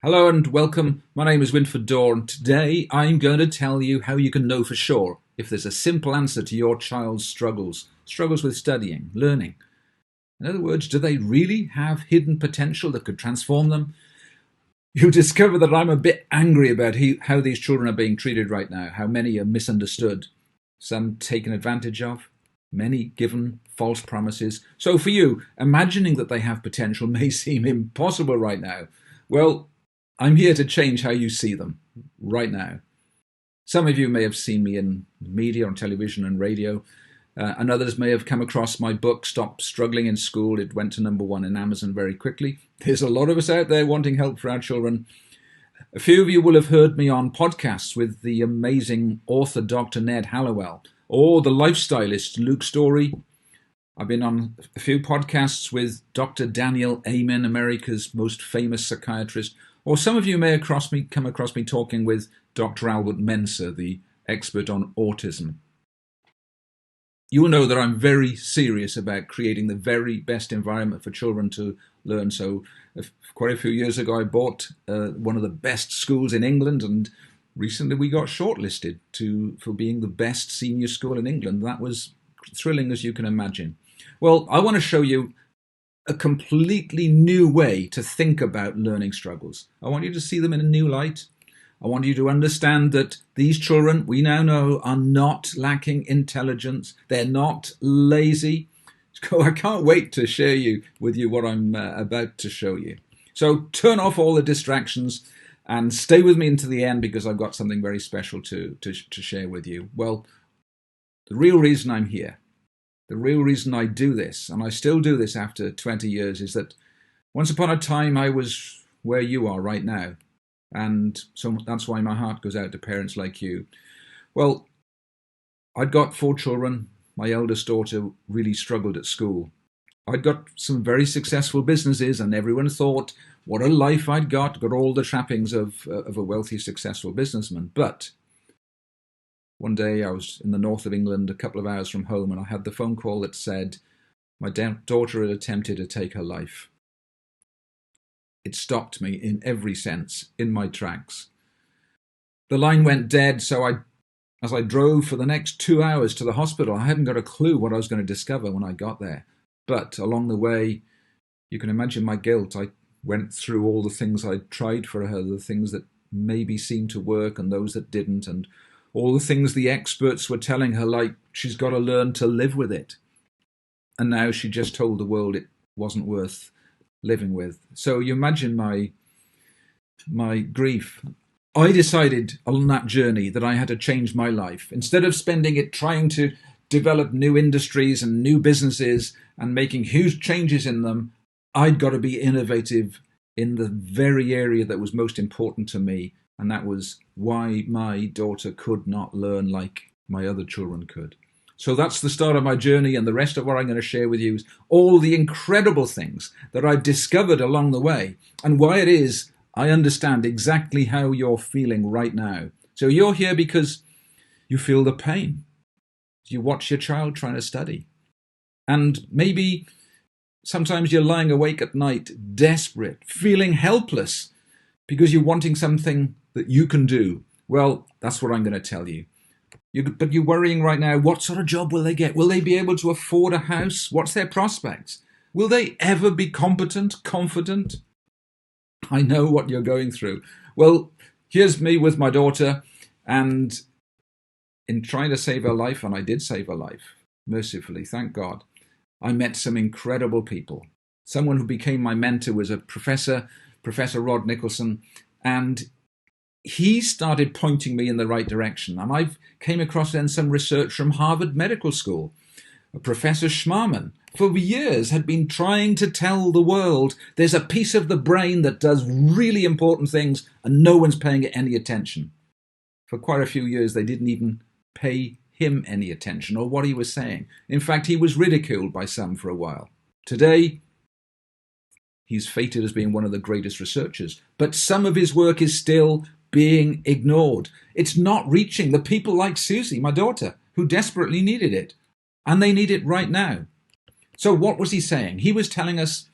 Hello and welcome. My name is Winford Dorr, and today I'm going to tell you how you can know for sure if there's a simple answer to your child's struggles with studying, learning. In other words, do they really have hidden potential that could transform them? You'll discover that I'm a bit angry about how these children are being treated right now, how many are misunderstood, some taken advantage of, many given false promises. So for you, imagining that they have potential may seem impossible right now. Well, I'm here to change how you see them right now. Some of you may have seen me in media, on television and radio, and others may have come across my book, Stop Struggling in School. It went to #1 in Amazon very quickly. There's a lot of us out there wanting help for our children. A few of you will have heard me on podcasts with the amazing author Dr. Ned Hallowell, or the lifestylist Luke Story. I've been on a few podcasts with Dr. Daniel Amen, America's most famous psychiatrist. Or some of you may have come across me talking with Dr. Albert Menser, the expert on autism. You will know that I'm very serious about creating the very best environment for children to learn. So quite a few years ago, I bought one of the best schools in England, and recently we got shortlisted for being the best senior school in England. That was thrilling, as you can imagine. Well, I want to show you a completely new way to think about learning struggles. I want you to see them in a new light. I want you to understand that these children, we now know, are not lacking intelligence. They're not lazy. So I can't wait to share with you what I'm about to show you. So turn off all the distractions and stay with me into the end, because I've got something very special to share with you. Well, the real reason I'm here, the real reason I do this, and I still do this after 20 years, is that once upon a time I was where you are right now. And so that's why my heart goes out to parents like you. Well, I'd got 4 children. My eldest daughter really struggled at school. I'd got some very successful businesses, and everyone thought, what a life I'd got all the trappings of a wealthy, successful businessman. But one day I was in the north of England, a couple of hours from home, and I had the phone call that said my daughter had attempted to take her life. It stopped me in every sense, in my tracks. The line went dead, so as I drove for the next 2 hours to the hospital, I hadn't got a clue what I was going to discover when I got there. But along the way, you can imagine my guilt. I went through all the things I'd tried for her, the things that maybe seemed to work and those that didn't, and all the things the experts were telling her, like she's got to learn to live with it. And now she just told the world it wasn't worth living with. So you imagine my grief. I decided on that journey that I had to change my life. Instead of spending it trying to develop new industries and new businesses and making huge changes in them, I'd got to be innovative in the very area that was most important to me. And that was why my daughter could not learn like my other children could. So that's the start of my journey, and the rest of what I'm going to share with you is all the incredible things that I've discovered along the way, and why it is I understand exactly how you're feeling right now. So you're here because you feel the pain. You watch your child trying to study. And maybe sometimes you're lying awake at night, desperate, feeling helpless, because you're wanting something that you can do. Well, that's what I'm going to tell you. But you're worrying right now, what sort of job will they get? Will they be able to afford a house? What's their prospects? Will they ever be competent, confident? I know what you're going through. Well, here's me with my daughter, and in trying to save her life, and I did save her life, mercifully, thank God, I met some incredible people. Someone who became my mentor was a Professor Rod Nicholson, and he started pointing me in the right direction. And I came across then some research from Harvard Medical School. Professor Schmarman, for years, had been trying to tell the world there's a piece of the brain that does really important things and no one's paying it any attention. For quite a few years, they didn't even pay him any attention or what he was saying. In fact, he was ridiculed by some for a while. Today, he's fated as being one of the greatest researchers, but some of his work is still being ignored. It's not reaching the people like Susie, my daughter, who desperately needed it. And they need it right now. So what was he saying? He was telling us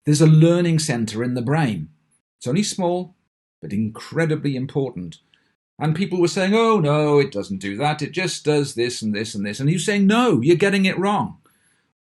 there's a learning center in the brain. It's only small, but incredibly important. And people were saying, oh, no, it doesn't do that. It just does this and this and this. And he was saying, no, you're getting it wrong.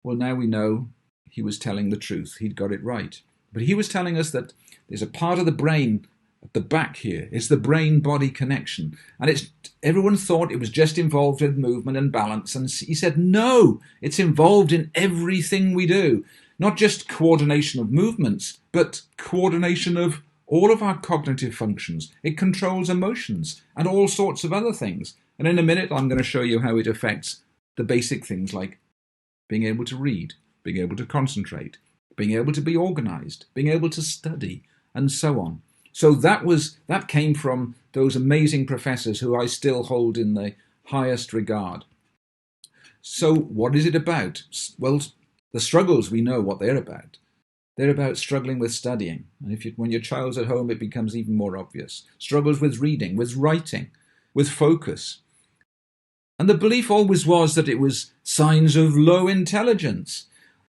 Well, now we know he was telling the truth. He'd got it right. But he was telling us that there's a part of the brain at the back here. It's the brain-body connection. And everyone thought it was just involved in movement and balance. And he said, no, it's involved in everything we do. Not just coordination of movements, but coordination of all of our cognitive functions. It controls emotions and all sorts of other things. And in a minute, I'm going to show you how it affects the basic things like being able to read, being able to concentrate, being able to be organized, being able to study, and so on. So that came from those amazing professors who I still hold in the highest regard. So what is it about? Well, the struggles, we know what they're about. They're about struggling with studying. And when your child's at home, it becomes even more obvious. Struggles with reading, with writing, with focus. And the belief always was that it was signs of low intelligence,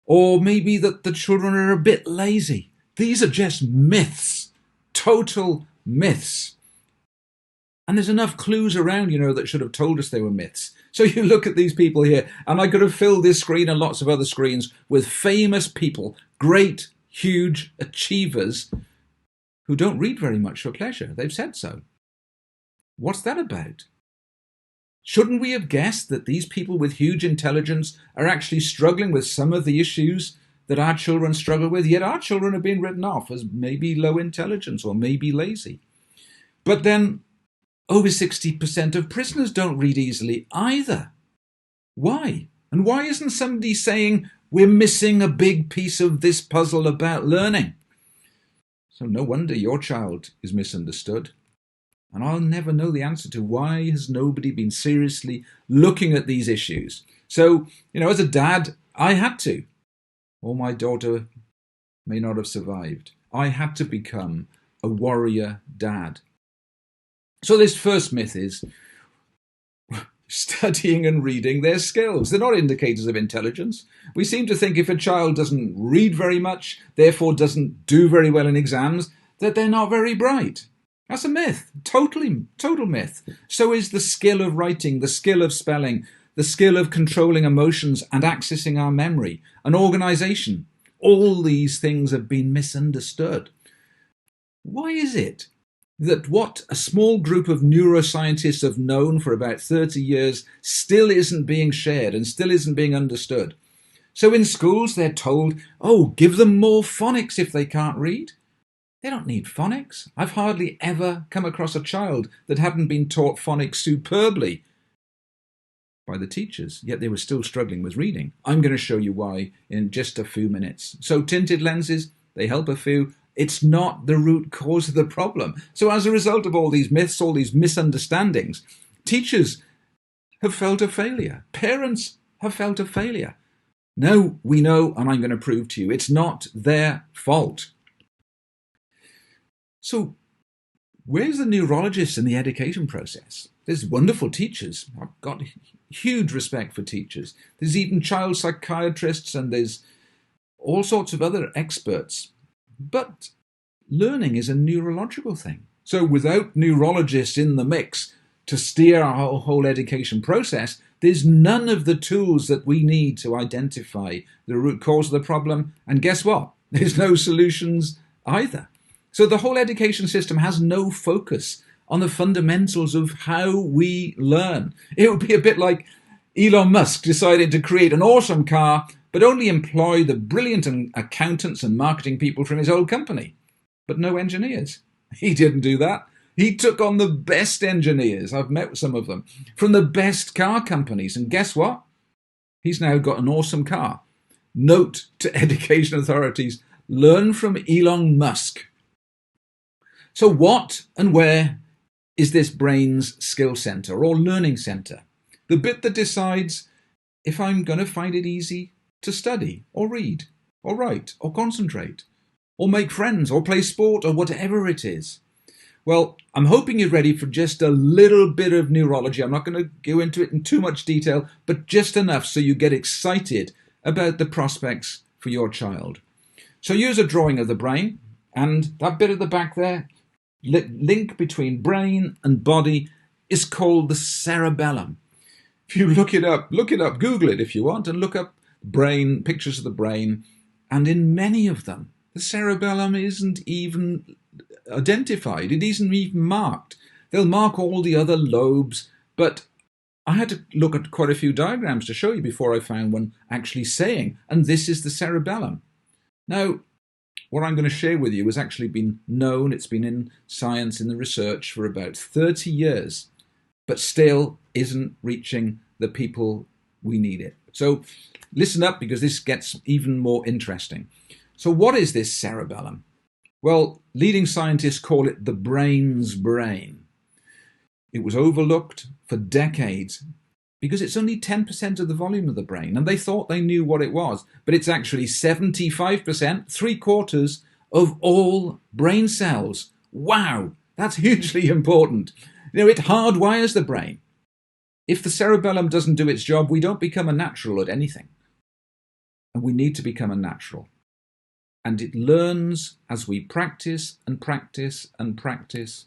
or maybe that the children are a bit lazy. These are just myths, total myths. And there's enough clues around, that should have told us they were myths. So you look at these people here, and I could have filled this screen and lots of other screens with famous people, great, huge achievers who don't read very much for pleasure. They've said so. What's that about? Shouldn't we have guessed that these people with huge intelligence are actually struggling with some of the issues that our children struggle with? Yet our children have been written off as maybe low intelligence or maybe lazy. But then over 60% of prisoners don't read easily either. Why? And why isn't somebody saying we're missing a big piece of this puzzle about learning? So no wonder your child is misunderstood. And I'll never know the answer to why has nobody been seriously looking at these issues. So, as a dad, I had to. Or my daughter may not have survived. I had to become a warrior dad. So this first myth is studying and reading their skills. They're not indicators of intelligence. We seem to think if a child doesn't read very much, therefore doesn't do very well in exams, that they're not very bright. That's a myth. Total myth. So is the skill of writing, the skill of spelling, the skill of controlling emotions and accessing our memory, and organization. All these things have been misunderstood. Why is it that what a small group of neuroscientists have known for about 30 years still isn't being shared and still isn't being understood? So in schools, they're told, give them more phonics if they can't read. They don't need phonics. I've hardly ever come across a child that hadn't been taught phonics superbly by the teachers, yet they were still struggling with reading. I'm going to show you why in just a few minutes. So tinted lenses, they help a few. It's not the root cause of the problem. So as a result of all these myths, all these misunderstandings, teachers have felt a failure. Parents have felt a failure. Now we know, and I'm going to prove to you, it's not their fault. So where's the neurologist in the education process? There's wonderful teachers. I've got huge respect for teachers. There's even child psychiatrists and there's all sorts of other experts. But learning is a neurological thing. So without neurologists in the mix to steer our whole education process, there's none of the tools that we need to identify the root cause of the problem. And guess what? There's no solutions either. So the whole education system has no focus on the fundamentals of how we learn. It would be a bit like Elon Musk decided to create an awesome car, but only employ the brilliant accountants and marketing people from his old company, but no engineers. He didn't do that. He took on the best engineers, I've met some of them, from the best car companies. And guess what? He's now got an awesome car. Note to education authorities, learn from Elon Musk. So what and where is this brain's skill center or learning center? The bit that decides if I'm going to find it easy to study or read or write or concentrate or make friends or play sport or whatever it is. Well, I'm hoping you're ready for just a little bit of neurology. I'm not going to go into it in too much detail, but just enough so you get excited about the prospects for your child. So here's a drawing of the brain. And that bit at the back there, link between brain and body, is called the cerebellum. If you look it up, Google it if you want, and look up brain, pictures of the brain. And in many of them, the cerebellum isn't even identified. It isn't even marked. They'll mark all the other lobes, but I had to look at quite a few diagrams to show you before I found one actually saying, and this is the cerebellum. Now, what I'm going to share with you has actually been known, it's been in science, in the research for about 30 years, but still isn't reaching the people we need it. So listen up, because this gets even more interesting. So what is this cerebellum? Well, leading scientists call it the brain's brain. It was overlooked for decades because it's only 10% of the volume of the brain, and they thought they knew what it was, but it's actually 75%, 3/4 of all brain cells. Wow, that's hugely important. You know, it hardwires the brain. If the cerebellum doesn't do its job, we don't become a natural at anything. And we need to become a natural. And it learns as we practice and practice and practice,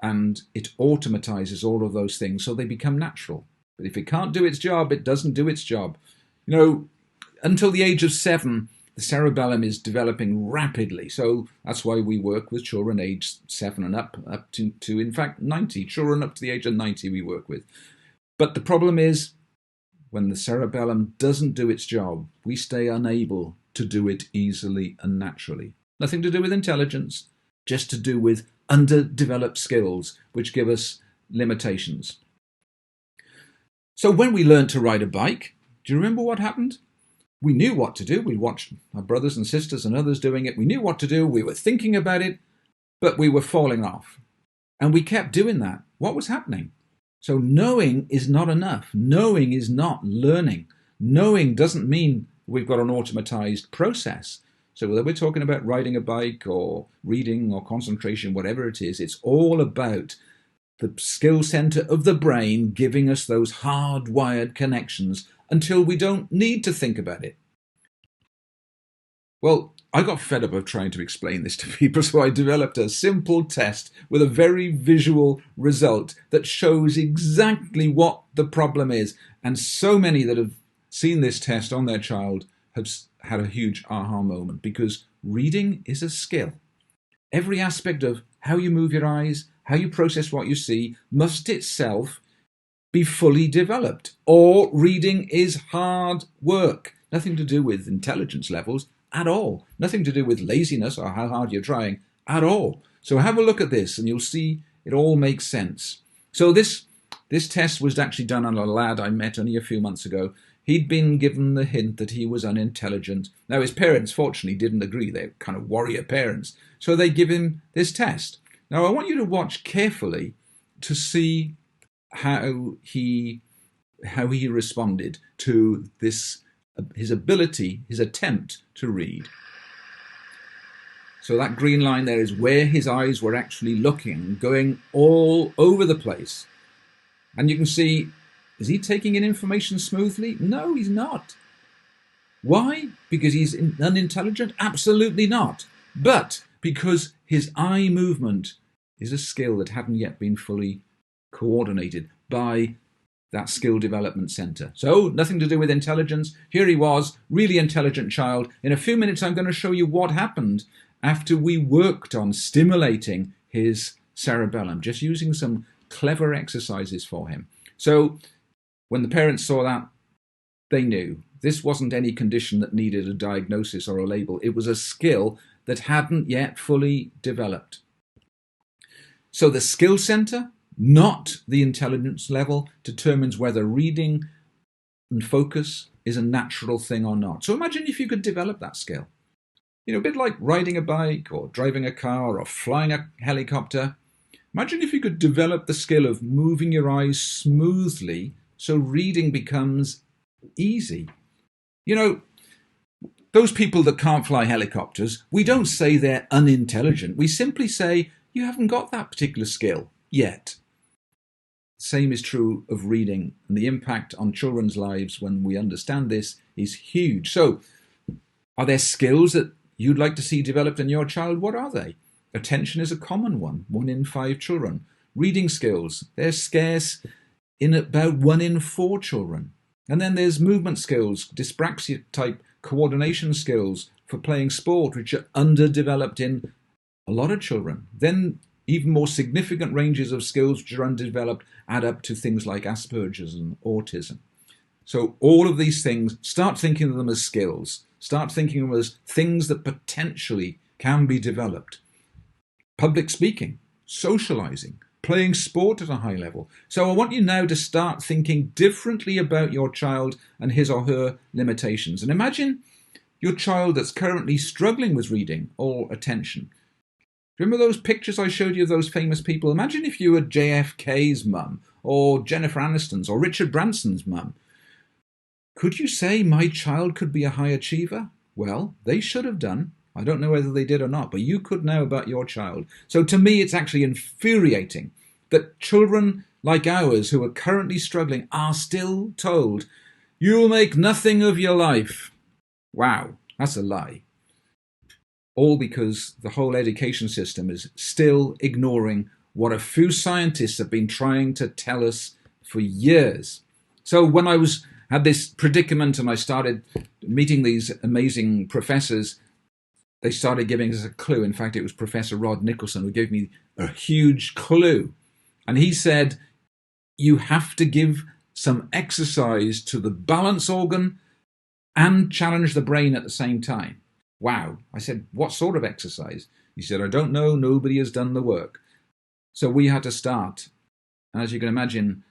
and it automatizes all of those things so they become natural. But if it can't do its job, it doesn't do its job. You know, until the age of 7, the cerebellum is developing rapidly. So that's why we work with children aged 7 and up to in fact 90. Children up to the age of 90 we work with. But the problem is, when the cerebellum doesn't do its job, we stay unable to do it easily and naturally. Nothing to do with intelligence, just to do with underdeveloped skills, which give us limitations. So when we learned to ride a bike, do you remember what happened? We knew what to do. We watched our brothers and sisters and others doing it. We knew what to do. We were thinking about it, but we were falling off. And we kept doing that. What was happening? So knowing is not enough. Knowing is not learning. Knowing doesn't mean we've got an automatized process. So whether we're talking about riding a bike or reading or concentration, whatever it is, it's all about the skill center of the brain giving us those hardwired connections until we don't need to think about it. Well, I got fed up of trying to explain this to people, so I developed a simple test with a very visual result that shows exactly what the problem is. And so many that have seen this test on their child have had a huge aha moment, because reading is a skill. Every aspect of how you move your eyes, how you process what you see, must itself be fully developed, or reading is hard work. Nothing to do with intelligence levels at all. Nothing to do with laziness or how hard you're trying at all. So have a look at this and you'll see it all makes sense. So this test was actually done on a lad I met only a few months ago. He'd been given the hint that he was unintelligent. Now his parents fortunately didn't agree. They're kind of warrior parents. So they give him this test. Now I want you to watch carefully to see how he responded to this, his ability, his attempt to read. So that green line there is where his eyes were actually looking, going all over the place. And you can see, is he taking in information smoothly? No, he's not. Why? Because he's unintelligent? Absolutely not. But because his eye movement is a skill that hadn't yet been fully coordinated by that skill development center. So nothing to do with intelligence. Here he was, really intelligent child. In a few minutes, I'm going to show you what happened after we worked on stimulating his cerebellum, just using some clever exercises for him. So when the parents saw that, they knew this wasn't any condition that needed a diagnosis or a label. It was a skill that hadn't yet fully developed. So the skill center, not the intelligence level, determines whether reading and focus is a natural thing or not. So imagine if you could develop that skill. You know, a bit like riding a bike or driving a car or flying a helicopter. Imagine if you could develop the skill of moving your eyes smoothly so reading becomes easy. You know, those people that can't fly helicopters, we don't say they're unintelligent. We simply say, you haven't got that particular skill yet. Same is true of reading, and the impact on children's lives when we understand this is huge. So, are there skills that you'd like to see developed in your child, what are they? Attention is a common one in 5 children. Reading skills, they're scarce in about 1 in 4 children. And then there's movement skills, dyspraxia type coordination skills for playing sport, which are underdeveloped in a lot of children. Then even more significant ranges of skills which are undeveloped add up to things like Asperger's and autism. So all of these things, start thinking of them as skills. Start thinking of them as things that potentially can be developed. Public speaking, socializing, playing sport at a high level. So I want you now to start thinking differently about your child and his or her limitations. And imagine your child that's currently struggling with reading or attention. Remember those pictures I showed you of those famous people? Imagine if you were JFK's mum, or Jennifer Aniston's, or Richard Branson's mum. Could you say my child could be a high achiever? Well, they should have done. I don't know whether they did or not, but you could know about your child. So to me, it's actually infuriating that children like ours who are currently struggling are still told, you'll make nothing of your life. Wow, that's a lie. All because the whole education system is still ignoring what a few scientists have been trying to tell us for years. So when I had this predicament and I started meeting these amazing professors, they started giving us a clue. In fact, it was Professor Rod Nicholson who gave me a huge clue. And he said, you have to give some exercise to the balance organ and challenge the brain at the same time. Wow. I said, what sort of exercise? He said, I don't know. Nobody has done the work. So we had to start. And as you can imagine,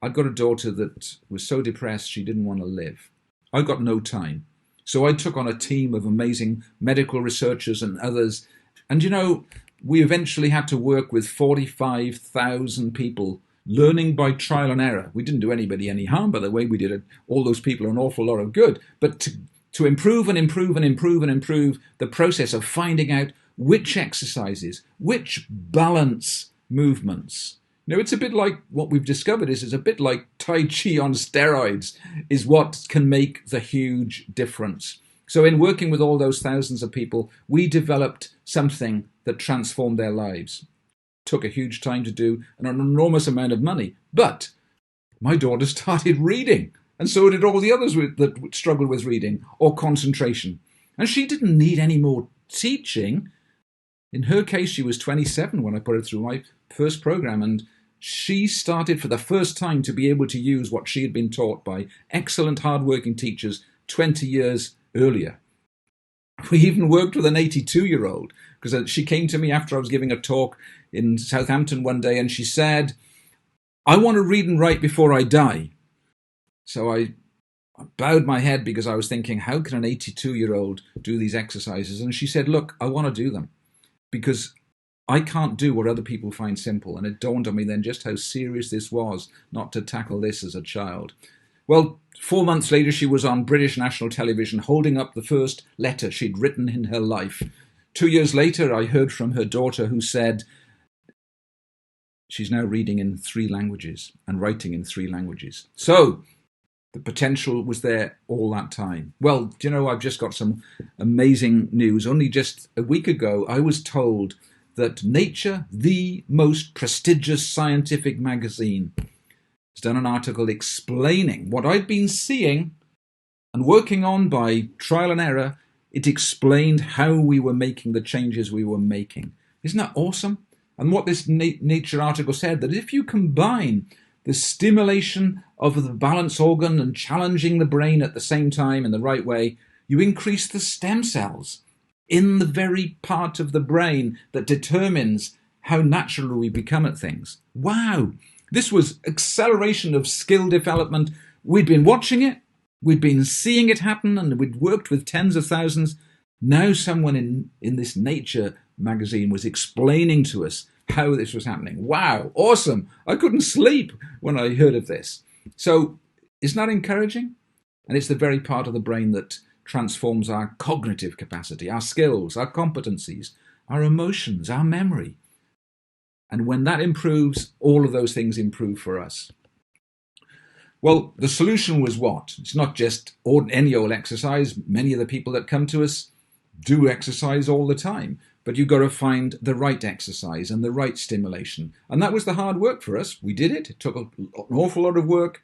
I'd got a daughter that was so depressed she didn't want to live. I got no time. So I took on a team of amazing medical researchers and others. And you know, we eventually had to work with 45,000 people learning by trial and error. We didn't do anybody any harm, by the way. We did all those people an awful lot of good. But to improve and improve and improve and improve the process of finding out which exercises, which balance movements. You know, it's a bit like what we've discovered is a bit like Tai Chi on steroids is what can make the huge difference. So in working with all those thousands of people, we developed something that transformed their lives. Took a huge time to do and an enormous amount of money. But my daughter started reading, and so did all the others that struggled with reading or concentration. And she didn't need any more teaching. In her case, she was 27 when I put her through my first program, and she started for the first time to be able to use what she had been taught by excellent, hardworking teachers 20 years earlier. We even worked with an 82-year-old because she came to me after I was giving a talk in Southampton one day, and she said, I want to read and write before I die. So I bowed my head because I was thinking, how can an 82-year-old do these exercises? And she said, look, I want to do them because I can't do what other people find simple. And it dawned on me then just how serious this was not to tackle this as a child. Well, 4 months later, she was on British national television holding up the first letter she'd written in her life. 2 years later, I heard from her daughter who said she's now reading in 3 languages and writing in 3 languages. So the potential was there all that time. Well, do you know, I've just got some amazing news. Only just a week ago, I was told that Nature, the most prestigious scientific magazine, has done an article explaining what I'd been seeing and working on by trial and error. It explained how we were making the changes we were making. Isn't that awesome? And what this Nature article said, that if you combine the stimulation of the balance organ and challenging the brain at the same time in the right way, you increase the stem cells in the very part of the brain that determines how natural we become at things. Wow! This was acceleration of skill development. We'd been watching it, we'd been seeing it happen, and we'd worked with tens of thousands. Now someone in this Nature magazine was explaining to us how this was happening. Wow, awesome. I couldn't sleep when I heard of this. So isn't that encouraging? And it's the very part of the brain that transforms our cognitive capacity, our skills, our competencies, our emotions, our memory. And when that improves, all of those things improve for us. Well, the solution was what? It's not just any old exercise. Many of the people that come to us, do exercise all the time, but you've got to find the right exercise and the right stimulation. And that was the hard work for us. We did it. It took an awful lot of work.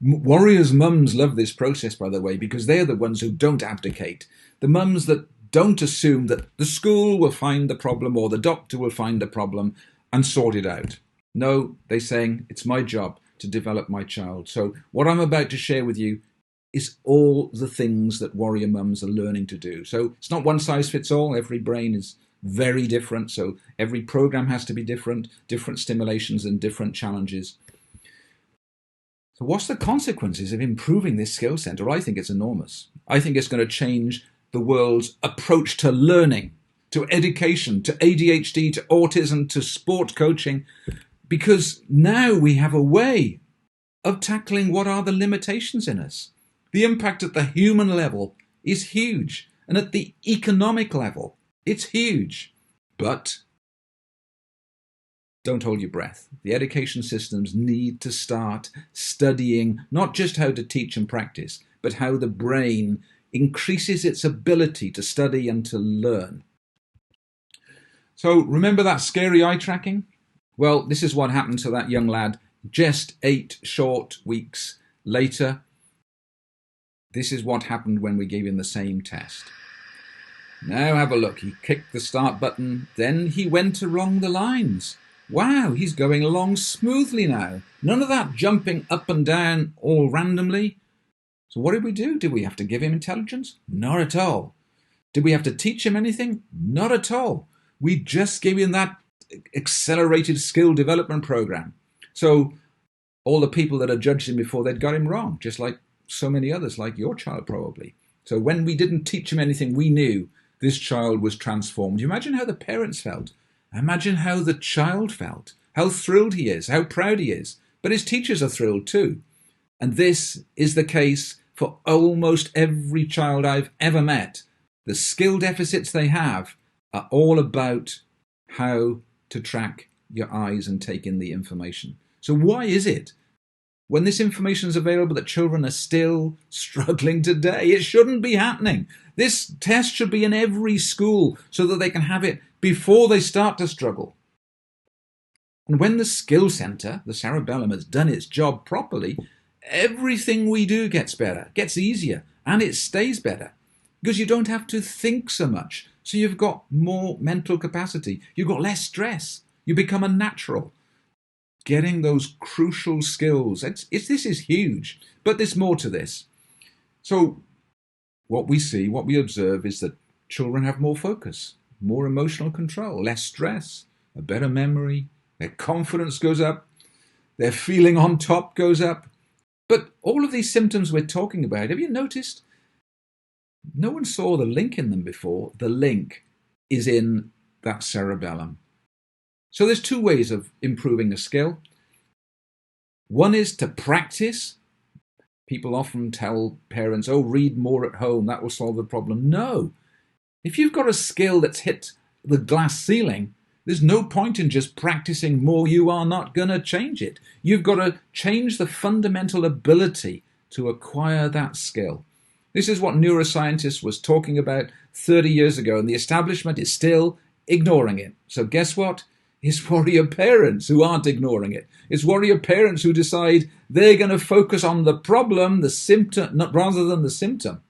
Warriors' mums love this process, by the way, because they're the ones who don't abdicate. The mums that don't assume that the school will find the problem or the doctor will find the problem and sort it out. No, they're saying, it's my job to develop my child. So what I'm about to share with you is all the things that warrior mums are learning to do. So it's not one size fits all. Every brain is very different. So every program has to be different stimulations and different challenges. So what's the consequences of improving this skill center? I think it's enormous. I think it's going to change the world's approach to learning, to education, to ADHD, to autism, to sport coaching, because now we have a way of tackling what are the limitations in us. The impact at the human level is huge, and at the economic level, it's huge. But don't hold your breath. The education systems need to start studying not just how to teach and practice, but how the brain increases its ability to study and to learn. So remember that scary eye tracking? Well, this is what happened to that young lad just 8 short weeks later. This is what happened when we gave him the same test. Now have a look. He kicked the start button, then he went along the lines. Wow, he's going along smoothly now. None of that jumping up and down all randomly. So what did we do? Did we have to give him intelligence? Not at all. Did we have to teach him anything? Not at all. We just gave him that accelerated skill development program. So all the people that had judged him before, they'd got him wrong, just like so many others, like your child probably. So when we didn't teach him anything, we knew this child was transformed. You imagine how the parents felt. Imagine how the child felt, how thrilled he is, how proud he is. But his teachers are thrilled too. And this is the case for almost every child I've ever met. The skill deficits they have are all about how to track your eyes and take in the information. So why is it, when this information is available, that children are still struggling today? It shouldn't be happening. This test should be in every school so that they can have it before they start to struggle. And when the skill center, the cerebellum, has done its job properly, everything we do gets better, gets easier, and it stays better because you don't have to think so much. So you've got more mental capacity. You've got less stress. You become a natural. Getting those crucial skills. This is huge, but there's more to this. So what we see, what we observe is that children have more focus, more emotional control, less stress, a better memory, their confidence goes up, their feeling on top goes up. But all of these symptoms we're talking about, have you noticed? No one saw the link in them before. The link is in that cerebellum. So there's 2 ways of improving a skill. One is to practice. People often tell parents, oh, read more at home, that will solve the problem. No. If you've got a skill that's hit the glass ceiling, there's no point in just practicing more. You are not going to change it. You've got to change the fundamental ability to acquire that skill. This is what neuroscientists was talking about 30 years ago, and the establishment is still ignoring it. So guess what? It's warrior parents who aren't ignoring it. It's warrior parents who decide they're going to focus on the problem, the symptom, rather than the symptom.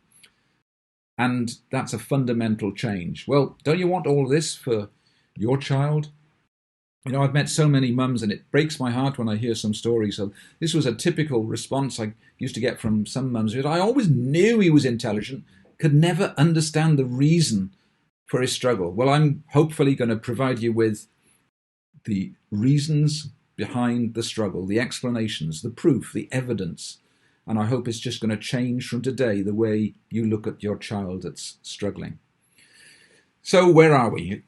And that's a fundamental change. Well, don't you want all this for your child? You know, I've met so many mums, and it breaks my heart when I hear some stories. So this was a typical response I used to get from some mums. I always knew he was intelligent, could never understand the reason for his struggle. Well, I'm hopefully going to provide you with the reasons behind the struggle, the explanations, the proof, the evidence. And I hope it's just going to change from today the way you look at your child that's struggling. So where are we?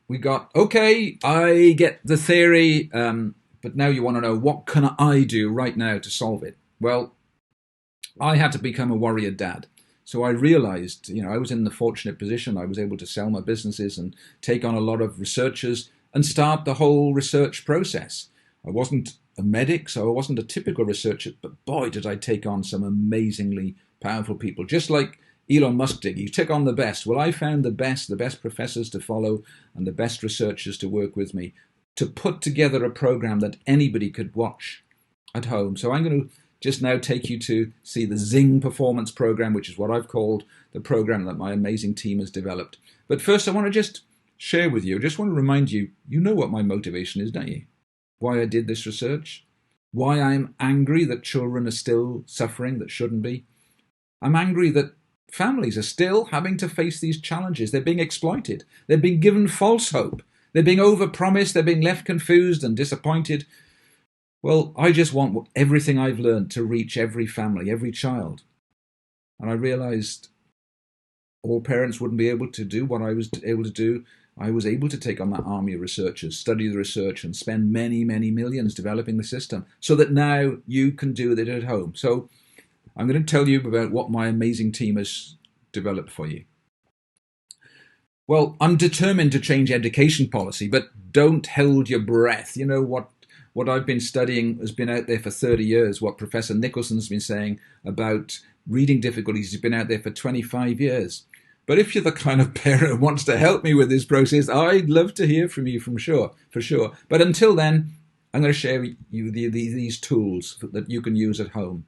We got, okay, I get the theory, but now you want to know, what can I do right now to solve it? Well, I had to become a warrior dad. So I realized, I was in the fortunate position. I was able to sell my businesses and take on a lot of researchers and start the whole research process. I wasn't a medic, so I wasn't a typical researcher, but boy, did I take on some amazingly powerful people. Just like Elon Musk did. You tick on the best. Well, I found the best professors to follow and the best researchers to work with me to put together a program that anybody could watch at home. So I'm going to just now take you to see the ZING performance program, which is what I've called the program that my amazing team has developed. But first, I want to just share with you, I just want to remind you, you know what my motivation is, don't you? Why I did this research, why I'm angry that children are still suffering that shouldn't be. I'm angry that families are still having to face these challenges. They're being exploited. They're being given false hope. They're being overpromised. They're being left confused and disappointed. Well, I just want everything I've learned to reach every family, every child. And I realized all parents wouldn't be able to do what I was able to do. I was able to take on that army of researchers, study the research, and spend many, many millions developing the system so that now you can do it at home. So I'm going to tell you about what my amazing team has developed for you. Well, I'm determined to change education policy, but don't hold your breath. You know, what I've been studying has been out there for 30 years. What Professor Nicholson's been saying about reading difficulties has been out there for 25 years. But if you're the kind of parent who wants to help me with this process, I'd love to hear from you for sure. But until then, I'm going to share with you these tools that you can use at home.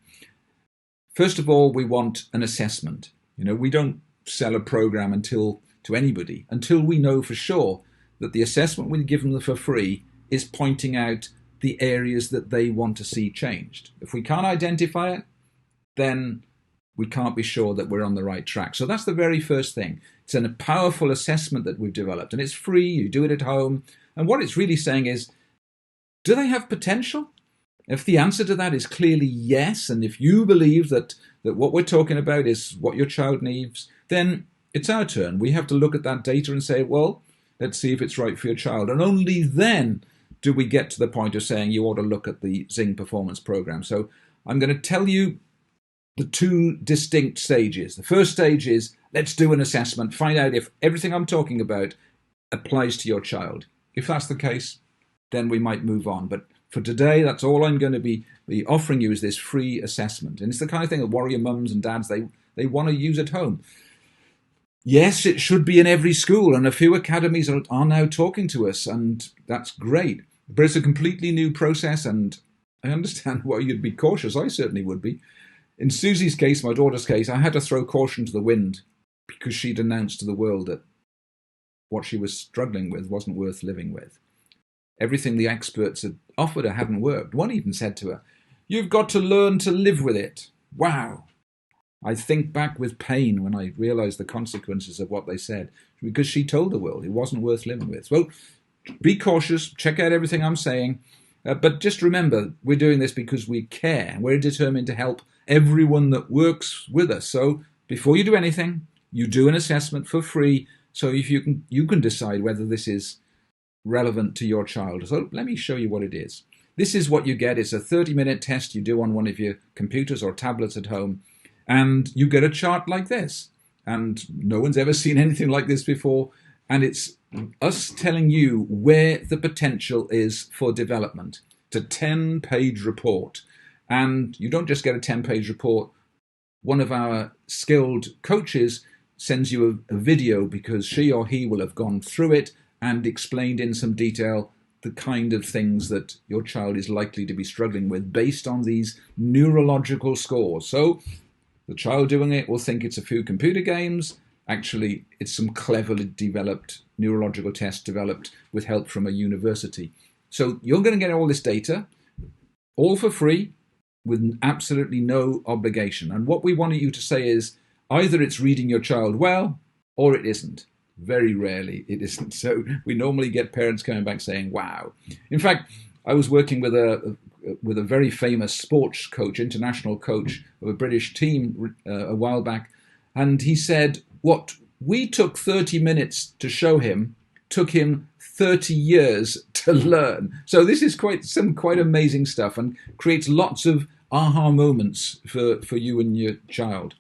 First of all, we want an assessment. You know, we don't sell a program to anybody until we know for sure that the assessment we give them for free is pointing out the areas that they want to see changed. If we can't identify it, then we can't be sure that we're on the right track. So that's the very first thing. It's a powerful assessment that we've developed, and it's free. You do it at home. And what it's really saying is, do they have potential? If the answer to that is clearly yes, and if you believe that what we're talking about is what your child needs, then it's our turn. We have to look at that data and say, well, let's see if it's right for your child. And only then do we get to the point of saying you ought to look at the ZING performance program. So I'm going to tell you the two distinct stages. The first stage is, let's do an assessment, find out if everything I'm talking about applies to your child. If that's the case, then we might move on. But for today, that's all I'm going to be offering you is this free assessment. And it's the kind of thing that warrior mums and dads, they want to use at home. Yes, it should be in every school, and a few academies are now talking to us, and that's great. But it's a completely new process, and I understand why you'd be cautious. I certainly would be. In Susie's case, my daughter's case, I had to throw caution to the wind because she'd announced to the world that what she was struggling with wasn't worth living with. Everything the experts had offered her hadn't worked. One even said to her, "You've got to learn to live with it." Wow. I think back with pain when I realised the consequences of what they said, because she told the world it wasn't worth living with. Well, be cautious, check out everything I'm saying, but just remember, we're doing this because we care. We're determined to help everyone that works with us. So before you do anything, you do an assessment for free, so if you can decide whether this is relevant to your child. So let me show you what it is. This is what you get. It's a 30-minute test you do on one of your computers or tablets at home, and you get a chart like this. And no one's ever seen anything like this before, and it's us telling you where the potential is for development. It's a 10-page report, and you don't just get a 10-page report. One of our skilled coaches sends you a video because she or he will have gone through it and explained in some detail the kind of things that your child is likely to be struggling with based on these neurological scores. So the child doing it will think it's a few computer games. Actually, it's some cleverly developed neurological tests developed with help from a university. So you're going to get all this data, all for free, with absolutely no obligation. And what we want you to say is, either it's reading your child well, or it isn't. Very rarely it isn't. So we normally get parents coming back saying, wow. In fact, I was working with a very famous sports coach, international coach of a British team a while back, and he said, what we took 30 minutes to show him took him 30 years to learn. So this is quite amazing stuff, and creates lots of aha moments for you and your child.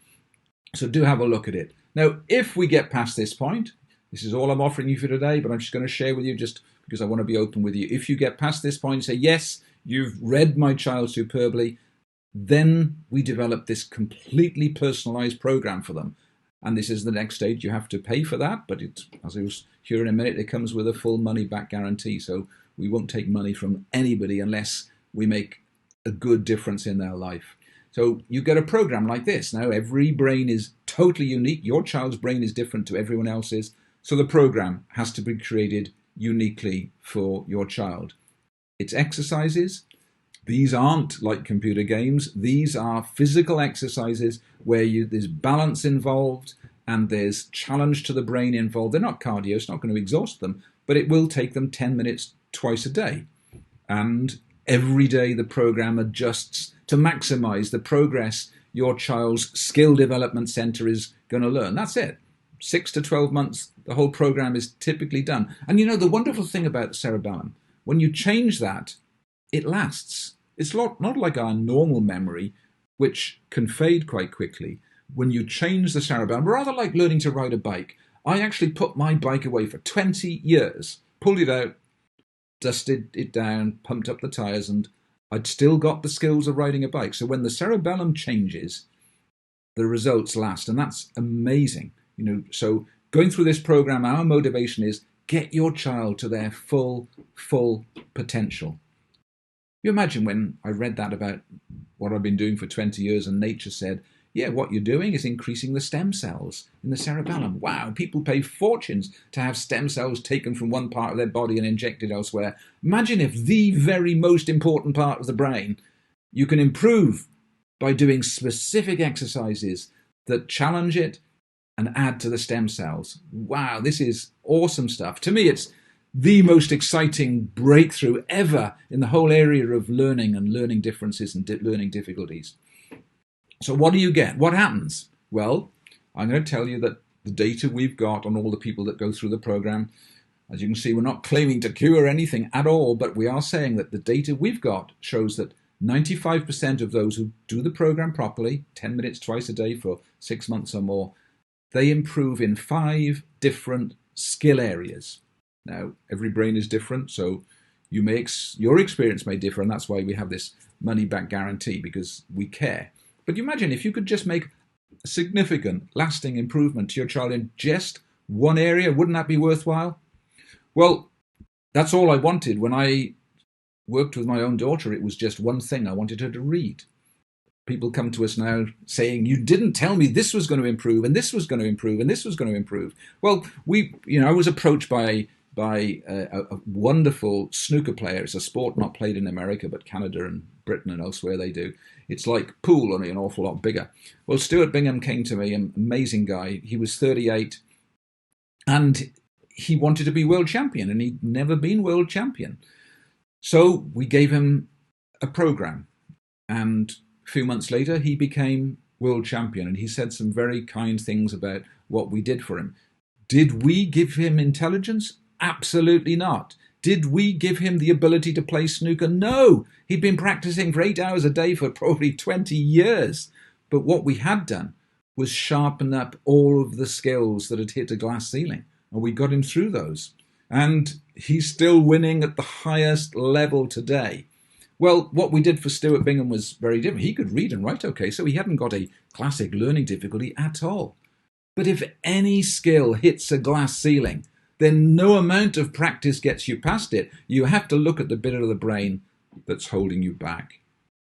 So do have a look at it. Now, if we get past this point, this is all I'm offering you for today, but I'm just going to share with you just because I want to be open with you. If you get past this point and say, yes, you've read my child superbly, then we develop this completely personalized program for them. And this is the next stage. You have to pay for that, but as you'll hear in a minute, it comes with a full money-back guarantee. So we won't take money from anybody unless we make a good difference in their life. So you get a program like this. Now, every brain is totally unique. Your child's brain is different to everyone else's. So the program has to be created uniquely for your child. It's exercises. These aren't like computer games. These are physical exercises where there's balance involved and there's challenge to the brain involved. They're not cardio, it's not going to exhaust them, but it will take them 10 minutes twice a day. And every day the program adjusts to maximize the progress your child's skill development center is going to learn. That's it. 6 to 12 months, the whole program is typically done. And you know, the wonderful thing about the cerebellum, when you change that, it lasts. It's not like our normal memory, which can fade quite quickly. When you change the cerebellum, rather like learning to ride a bike. I actually put my bike away for 20 years, pulled it out, dusted it down, pumped up the tires, and I'd still got the skills of riding a bike. So when the cerebellum changes, the results last, and that's amazing. You know, so going through this program, our motivation is get your child to their full potential. You imagine when I read that about what I've been doing for 20 years and Nature said, yeah, what you're doing is increasing the stem cells in the cerebellum. Wow, people pay fortunes to have stem cells taken from one part of their body and injected elsewhere. Imagine if the very most important part of the brain you can improve by doing specific exercises that challenge it and add to the stem cells. Wow, this is awesome stuff. To me, it's the most exciting breakthrough ever in the whole area of learning and learning differences and learning difficulties. So what do you get? What happens? Well, I'm going to tell you that the data we've got on all the people that go through the program, as you can see, we're not claiming to cure anything at all, but we are saying that the data we've got shows that 95% of those who do the program properly, 10 minutes twice a day for 6 months or more, they improve in 5 different skill areas. Now, every brain is different, so your experience may differ, and that's why we have this money-back guarantee, because we care. But you imagine if you could just make a significant, lasting improvement to your child in just one area, wouldn't that be worthwhile? Well, that's all I wanted. When I worked with my own daughter, it was just one thing. I wanted her to read. People come to us now saying, you didn't tell me this was going to improve, and this was going to improve, and this was going to improve. Well, I was approached by a wonderful snooker player. It's a sport not played in America, but Canada and Britain and elsewhere they do. It's like pool, only an awful lot bigger. Well, Stuart Bingham came to me, an amazing guy. He was 38, and he wanted to be world champion, and he'd never been world champion. So we gave him a program, and a few months later, he became world champion, and he said some very kind things about what we did for him. Did we give him intelligence? Absolutely not. Did we give him the ability to play snooker? No. He'd been practicing for 8 hours a day for probably 20 years. But what we had done was sharpen up all of the skills that had hit a glass ceiling. And we got him through those. And he's still winning at the highest level today. Well, what we did for Stuart Bingham was very different. He could read and write okay, so he hadn't got a classic learning difficulty at all. But if any skill hits a glass ceiling, then no amount of practice gets you past it. You have to look at the bit of the brain that's holding you back.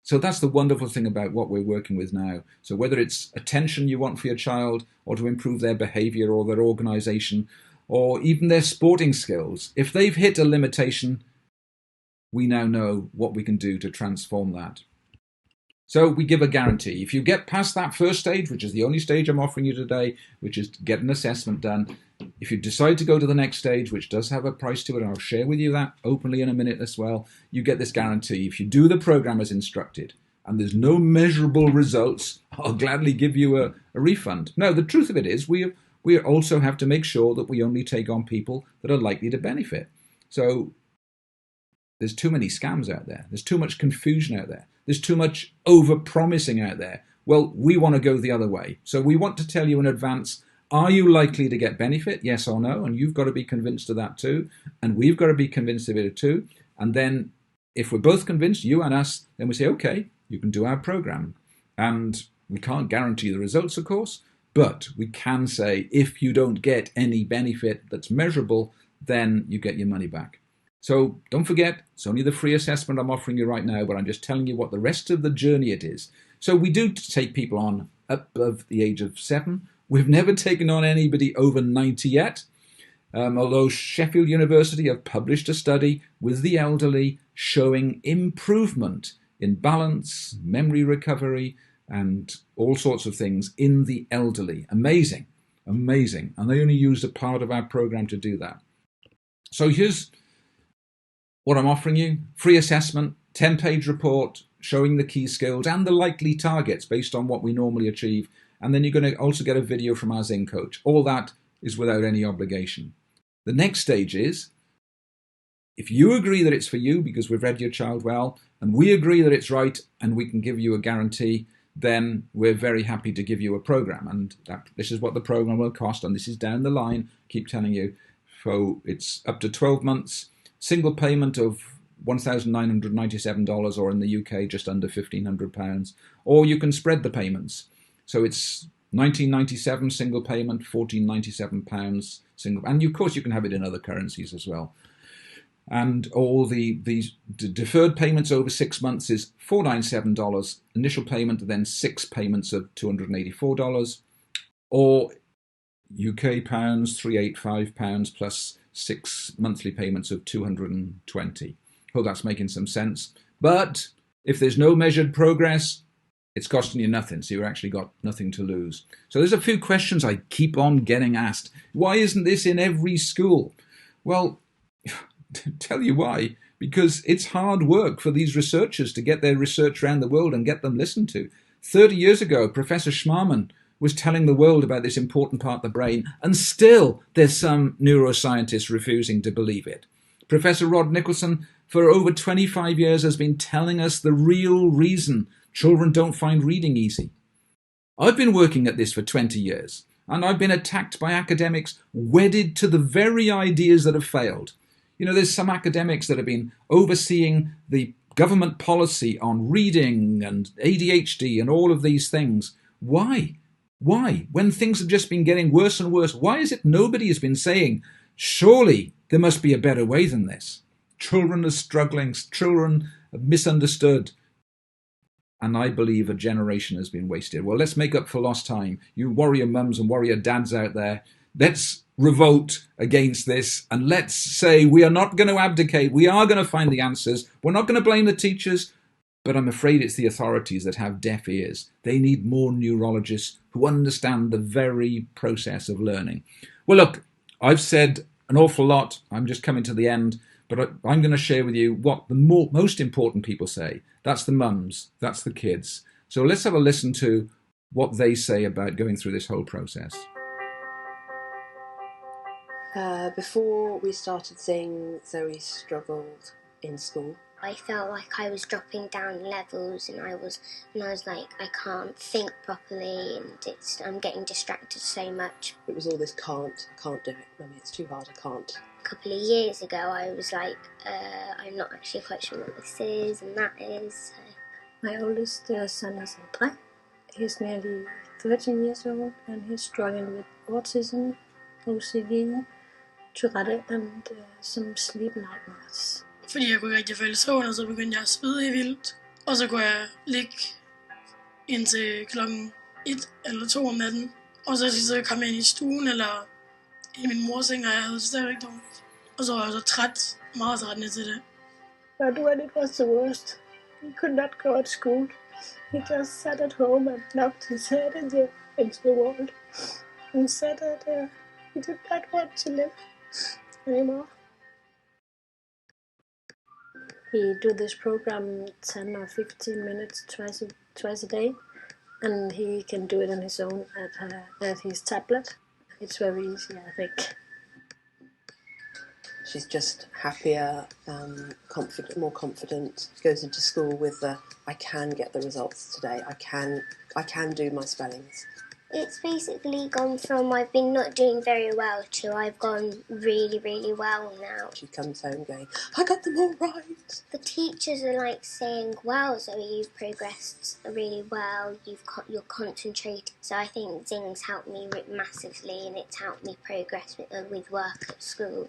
So that's the wonderful thing about what we're working with now. So whether it's attention you want for your child, or to improve their behavior or their organization, or even their sporting skills, if they've hit a limitation, we now know what we can do to transform that. So we give a guarantee. If you get past that first stage, which is the only stage I'm offering you today, which is to get an assessment done, if you decide to go to the next stage, which does have a price to it, and I'll share with you that openly in a minute as well, you get this guarantee. If you do the program as instructed, and there's no measurable results, I'll gladly give you a refund. No, the truth of it is we also have to make sure that we only take on people that are likely to benefit. So there's too many scams out there. There's too much confusion out there. There's too much over-promising out there. Well, we want to go the other way. So we want to tell you in advance, are you likely to get benefit? Yes or no? And you've got to be convinced of that too. And we've got to be convinced of it too. And then if we're both convinced, you and us, then we say, okay, you can do our program. And we can't guarantee the results, of course, But we can say if you don't get any benefit that's measurable, then you get your money back. So don't forget, it's only the free assessment I'm offering you right now, but I'm just telling you what the rest of the journey it is. So we do take people on above the age of 7. We've never taken on anybody over 90 yet, although Sheffield University have published a study with the elderly showing improvement in balance, memory recovery, and all sorts of things in the elderly. Amazing, amazing. And they only used a part of our program to do that. So here's what I'm offering you. Free assessment, 10-page report showing the key skills and the likely targets based on what we normally achieve. And then you're going to also get a video from our ZING coach. All that is without any obligation. The next stage is, if you agree that it's for you because we've read your child well, and we agree that it's right and we can give you a guarantee, then we're very happy to give you a program. And this is what the program will cost, and this is down the line, keep telling you. So it's up to 12 months, single payment of $1,997, or in the UK just under £1,500, or you can spread the payments. So it's £19.97 single payment, £14.97 single, and of course you can have it in other currencies as well. And all these deferred payments over 6 months is $497 initial payment, then 6 payments of $284, or UK pounds £385 plus 6 monthly payments of $220. Hope that's making some sense. But if there's no measured progress, it's costing you nothing, so you've actually got nothing to lose. So there's a few questions I keep on getting asked. Why isn't this in every school? Well, tell you why. Because it's hard work for these researchers to get their research around the world and get them listened to. 30 years ago, Professor Schmarman was telling the world about this important part of the brain, and still there's some neuroscientists refusing to believe it. Professor Rod Nicholson, for over 25 years, has been telling us the real reason children don't find reading easy. I've been working at this for 20 years, and I've been attacked by academics wedded to the very ideas that have failed. You know, there's some academics that have been overseeing the government policy on reading and ADHD and all of these things. Why? Why? When things have just been getting worse and worse, why is it nobody has been saying, surely there must be a better way than this? Children are struggling, children are misunderstood, and I believe a generation has been wasted. Well, let's make up for lost time. You warrior mums and warrior dads out there, let's revolt against this, and let's say we are not going to abdicate. We are going to find the answers. We're not going to blame the teachers, but I'm afraid it's the authorities that have deaf ears. They need more neurologists who understand the very process of learning. Well, look, I've said an awful lot. I'm just coming to the end, but I'm going to share with you what the most important people say. That's the mums, that's the kids. So let's have a listen to what they say about going through this whole process. Before we started ZING, Zoe struggled in school. I felt like I was dropping down levels, and I was like, I can't think properly, and I'm getting distracted so much. It was all this I can't do it, Mummy, it's too hard, I can't. A couple of years ago, I was like, I'm not actually quite sure what this is and that is. My oldest son is Andre. He's nearly 13 years old, and he's struggling with autism, OCD, Tourette, and some sleep nightmares. Fordi jeg kunne ikke rigtig føle søvn, og så begyndte jeg at svede helt vildt. Og så kunne jeg ligge indtil klokken 1 eller 2 om natten. Og så kom jeg ind i stuen eller i min mors seng, og jeg havde stadigvæk dårligt. Og så var jeg så træt, meget træt til det. But when it was the worst, he could not go at school. He just sat at home and knocked his head into the wall. And said that he did not want to live anymore. He do this program 10 or 15 minutes twice a day, and he can do it on his own at his tablet. It's very easy, I think. She's just happier, more confident. She goes into school with I can get the results today. I can do my spellings. It's basically gone from I've been not doing very well to I've gone really, really well now. She comes home going, I got them all right. The teachers are like saying, wow, Zoe, you've progressed really well, you're concentrating. So I think ZING's helped me massively, and it's helped me progress with work at school.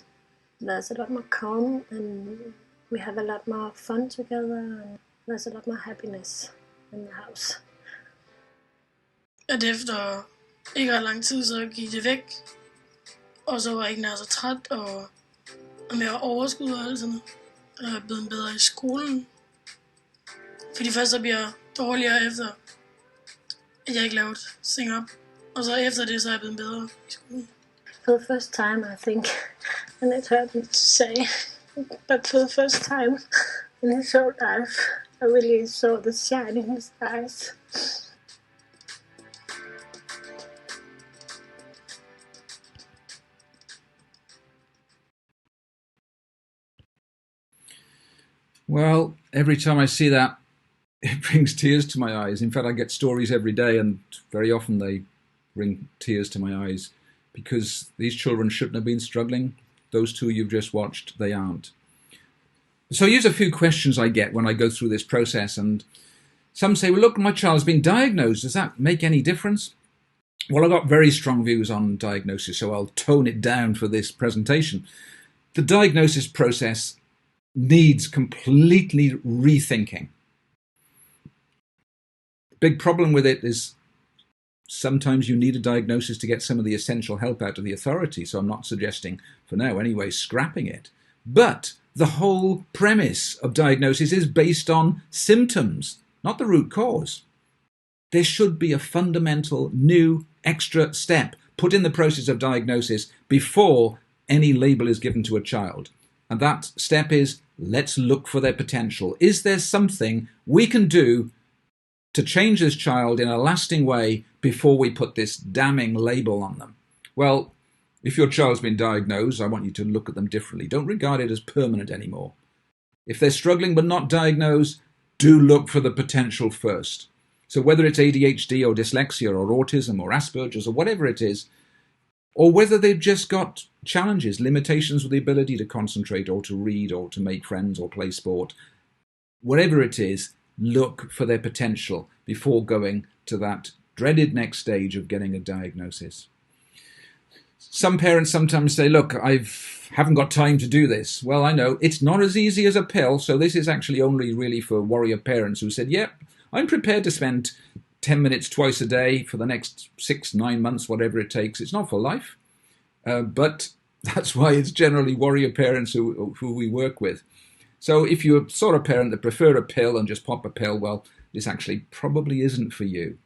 There's a lot more calm, and we have a lot more fun together, and there's a lot more happiness in the house. At efter ikke ret lang tid, så gik det væk. Og så var jeg ikke nær så træt, og mere overskud og alt sådan noget. Og jeg er blevet bedre i skolen. Fordi først så bliver jeg dårligere efter, at jeg ikke lavede Zing op. Og så efter det, så er jeg blevet bedre i skolen. For the first time, I think, and it hurt me to say, but for the first time in his whole life, I really saw the shine in his eyes. Well, every time I see that, it brings tears to my eyes. In fact, I get stories every day, and very often they bring tears to my eyes, because these children shouldn't have been struggling. Those two you've just watched, they aren't. So here's a few questions I get when I go through this process, and some say, well, look, my child's been diagnosed. Does that make any difference? Well, I've got very strong views on diagnosis, so I'll tone it down for this presentation. The diagnosis process needs completely rethinking. The big problem with it is sometimes you need a diagnosis to get some of the essential help out of the authority, so I'm not suggesting, for now anyway, scrapping it. But the whole premise of diagnosis is based on symptoms, not the root cause. There should be a fundamental new extra step put in the process of diagnosis before any label is given to a child. And that step is, let's look for their potential. Is there something we can do to change this child in a lasting way before we put this damning label on them? Well, if your child's been diagnosed, I want you to look at them differently. Don't regard it as permanent anymore. If they're struggling but not diagnosed, do look for the potential first. So whether it's ADHD or dyslexia or autism or Asperger's or whatever it is, or whether they've just got challenges, limitations with the ability to concentrate or to read or to make friends or play sport, whatever it is, look for their potential before going to that dreaded next stage of getting a diagnosis. Some parents sometimes say, look, I haven't got time to do this. Well, I know it's not as easy as a pill, so this is actually only really for warrior parents who said, yep, I'm prepared to spend 10 minutes twice a day for the next 6-9 months, whatever it takes. It's not for life, but that's why it's generally warrior parents who we work with. So if you're sort of parent that prefer a pill and just pop a pill, well, this actually probably isn't for you.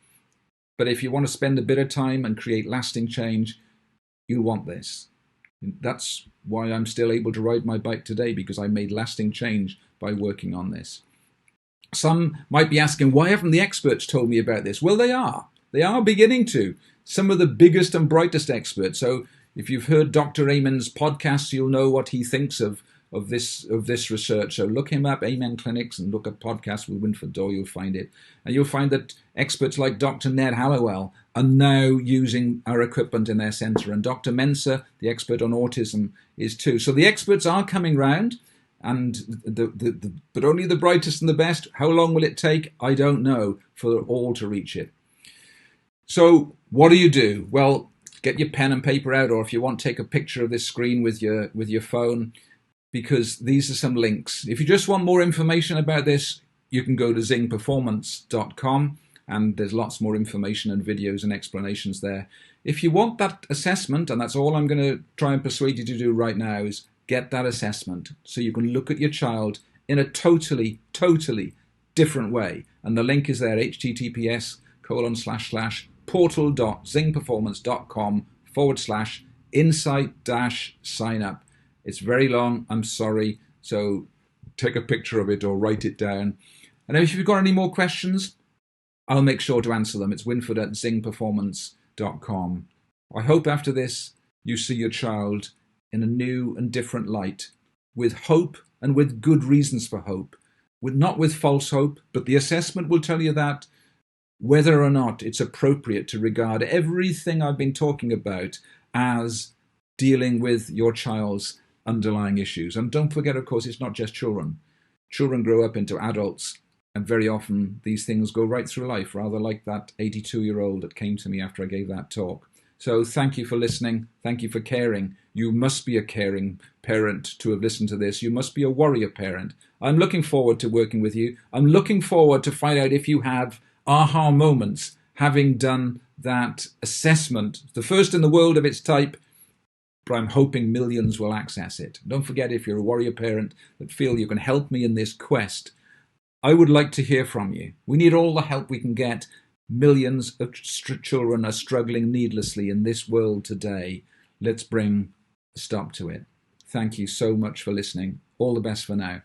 But if you want to spend a bit of time and create lasting change, you want this. That's why I'm still able to ride my bike today, because I made lasting change by working on this. Some might be asking, why haven't the experts told me about this? Well, they are. They are beginning to. Some of the biggest and brightest experts. So if you've heard Dr. Amen's podcasts, you'll know what he thinks of this research. So look him up, Amen Clinics, and look at podcasts with Winford Dorr, you'll find it. And you'll find that experts like Dr. Ned Hallowell are now using our equipment in their centre. And Dr. Mensa, the expert on autism, is too. So the experts are coming round. And but only the brightest and the best. How long will it take? I don't know, for all to reach it. So what do? Well, get your pen and paper out, or if you want, take a picture of this screen with your phone, because these are some links. If you just want more information about this, you can go to zingperformance.com, and there's lots more information and videos and explanations there. If you want that assessment, and that's all I'm going to try and persuade you to do right now, is get that assessment so you can look at your child in a totally different way. And the link is there, https://portal.zingperformance.com/insight-sign-up. It's very long, I'm sorry, so take a picture of it or write it down. And if you've got any more questions, I'll make sure to answer them. It's winford@zingperformance.com. I hope after this you see your child in a new and different light, with hope and with good reasons for hope, not with false hope, but the assessment will tell you that whether or not it's appropriate to regard everything I've been talking about as dealing with your child's underlying issues. And don't forget, of course, it's not just children. Children grow up into adults, and very often these things go right through life, rather like that 82-year-old that came to me after I gave that talk. So thank you for listening. Thank you for caring. You must be a caring parent to have listened to this. You must be a warrior parent. I'm looking forward to working with you. I'm looking forward to find out if you have aha moments having done that assessment, the first in the world of its type, but I'm hoping millions will access it. Don't forget, if you're a warrior parent that feel you can help me in this quest, I would like to hear from you. We need all the help we can get. Millions of children are struggling needlessly in this world today. Let's bring a stop to it. Thank you so much for listening. All the best for now.